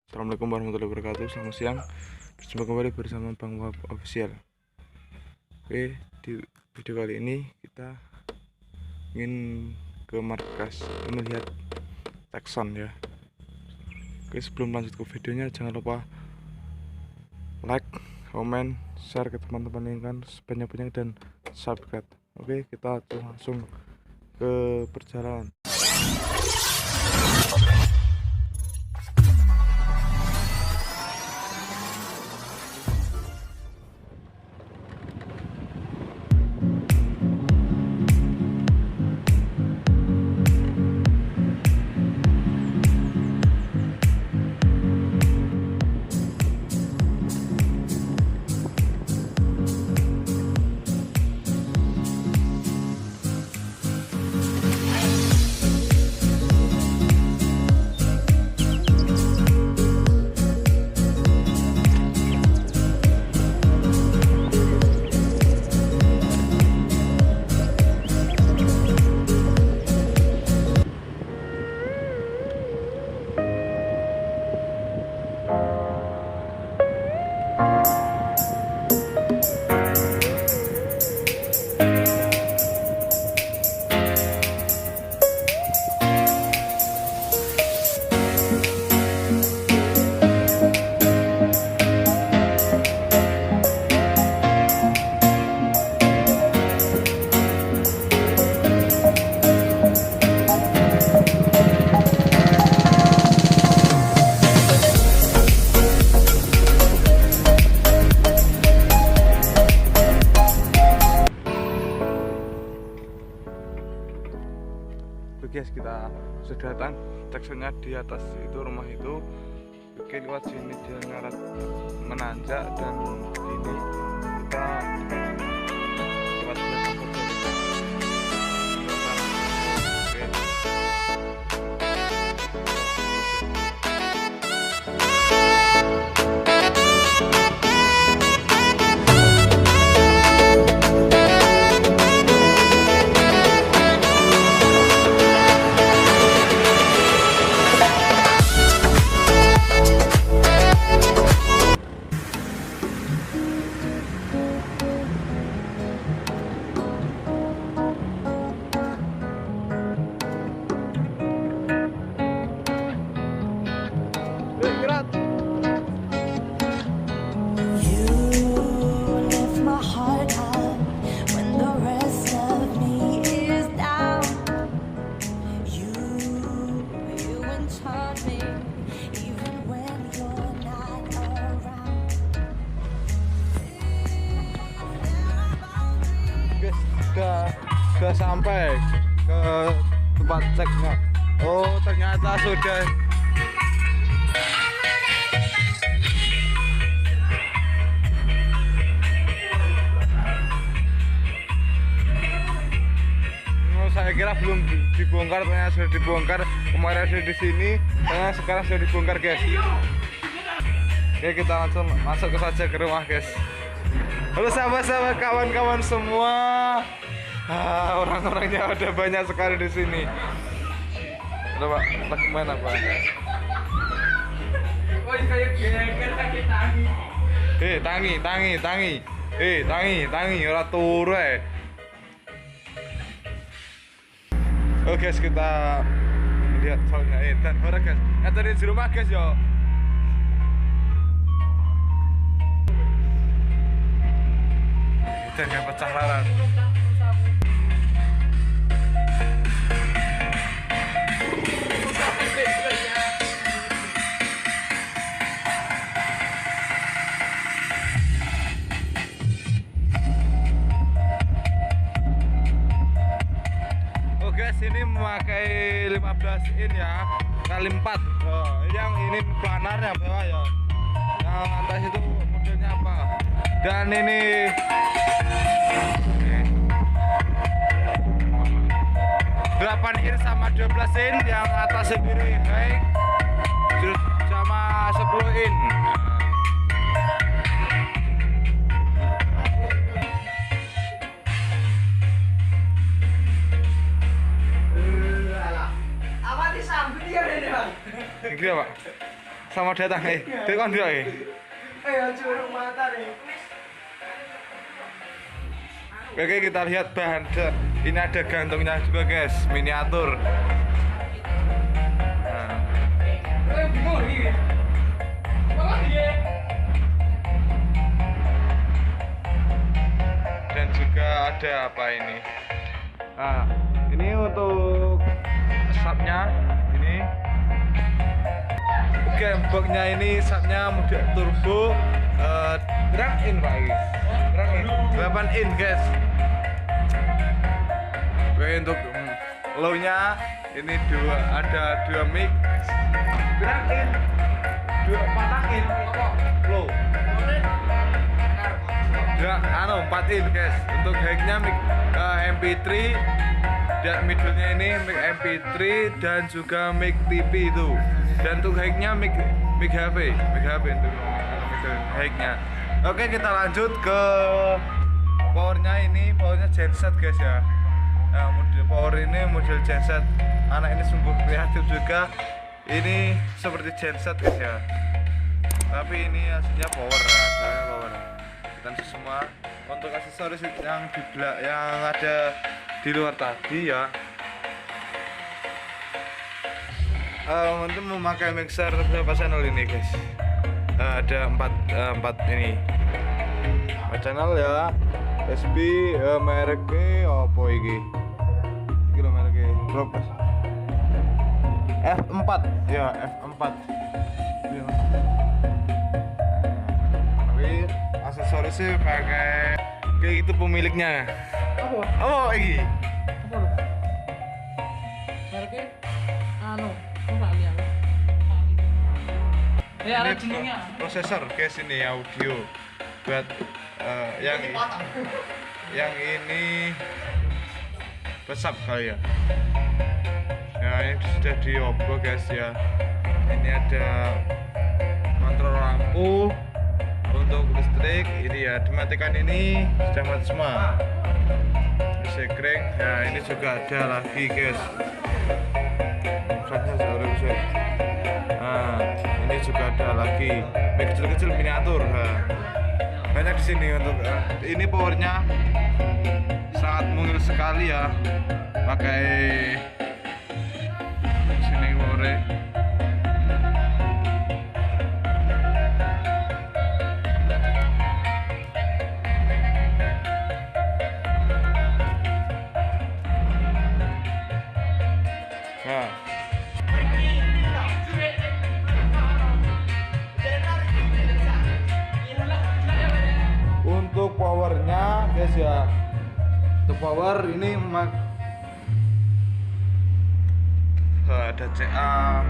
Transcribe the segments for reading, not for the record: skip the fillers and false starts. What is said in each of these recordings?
Assalamualaikum warahmatullahi wabarakatuh. Selamat siang. Berjumpa kembali bersama Bang Wahab Official. Oke, di video kali ini kita ingin ke markas melihat Tekson ya. Oke, sebelum lanjut ke videonya jangan lupa like, komen, share ke teman-teman yang kan sebanyak-banyaknya dan subscribe. Oke, kita langsung ke perjalanan. Guys, kita sudah datang. Teksonnya di atas itu, rumah itu. Oke, lewat sini dia ngarat menanjak dan ini kita lewat belakang foto. Sudah sampai ke tempat ceknya. Oh, ternyata sudah saya kira belum dibongkar, ternyata sudah dibongkar. Kemarin sudah di sini, ternyata sekarang sudah dibongkar, guys. Oke, kita langsung masuk saja ke rumah, guys. Halo sahabat-sahabat, kawan-kawan semua. Orang-orangnya ada banyak sekali di sini. Coba mana Pak? Tangi, ora turu ae. Oke, guys, kita lihat soalnya dan orang, guys. Ngaterin di rumah, guys, yo. Dan yang pecah laran. Ini memakai 15 in ya, kali 4. Yang ini planar yang bawah ya, yang atas itu modelnya apa, dan ini delapan in sama 12 in, yang atas sendiri high sama 10 in. Gede, Pak. Selamat datang Tekan dulu curug mata nih. Oke, kita lihat bahan. Ini ada gantungnya juga guys, miniatur. Nah. Dan juga ada apa ini? Nah, ini untuk sapnya ini. Gemboknya ini sapnya mode turbo, drag in pak ini. Drag in 8 in guys. Oke, untuk low-nya ini ada dua mic. Drag in, dua patah in, low. Drag 4 in guys. Untuk high-nya mic MP3 dan middle-nya ini mic MP3 dan juga mic TV itu. Dan untuk high-nya mic HP untuk high-nya. Oke, kita lanjut ke powernya. Ini powernya genset guys ya. Nah, model power ini model genset. Anak ini sungguh kreatif juga. Ini seperti genset guys ya. Tapi ini aslinya power, power. Dan semua untuk aksesoris yang yang ada di luar tadi ya. Untuk memakai mixer berapa channel ini guys? Ada 4 ini 4 channel ya. SB mereknya apa iki? Iki lho mereknya berapa? F4 ya, F4 ya. Tapi aksesorisnya pakai kayak gitu pemiliknya. Apa iki? Apa lho? Mereknya enggak lihat. Ada jenengnya. Prosesor guys, ini audio buat yang ini resap kali ya. Ya, ini sudah diopo guys ya. Ini ada kontrol lampu untuk listrik. Ini ya dimatikan, ini sudah mati semua. Sekring. Ya, ini juga ada lagi guys. Nah, ini juga ada lagi mic kecil-kecil miniatur. Nah, banyak di sini untuk ini powernya sangat mungil sekali ya. Pakai sini powernya. Nah, untuk powernya guys ya, untuk power ini ada CA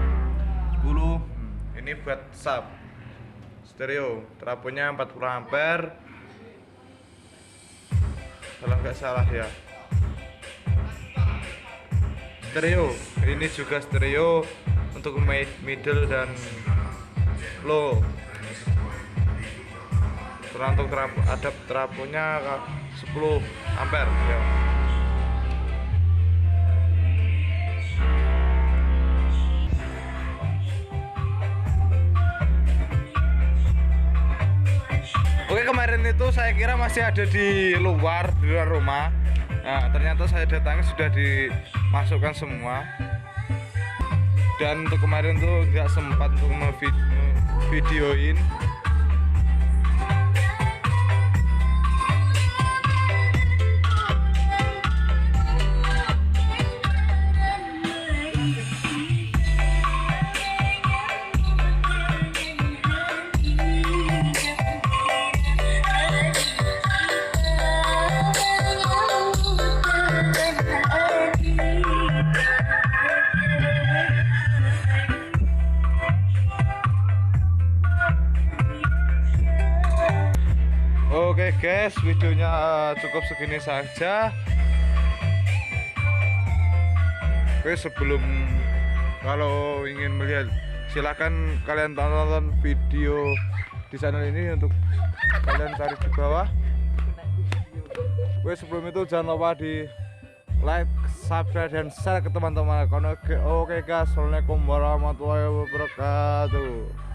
10. Ini buat sub stereo, trafonya 40 ampere kalau nggak salah ya. Stereo, ini juga stereo untuk middle dan low. Untuk ada trafonya 10 ampere ya. Oke, kemarin itu saya kira masih ada di luar rumah. Nah, ternyata saya datangi sudah dimasukkan semua. Dan untuk kemarin tuh nggak sempat untuk videoin. Oke guys, videonya cukup segini saja. Oke, sebelum kalau ingin melihat silahkan kalian tonton video di channel ini untuk kalian cari di bawah. Oke, sebelum itu jangan lupa di like, subscribe, dan share ke teman-teman. Oke guys, assalamualaikum warahmatullahi wabarakatuh.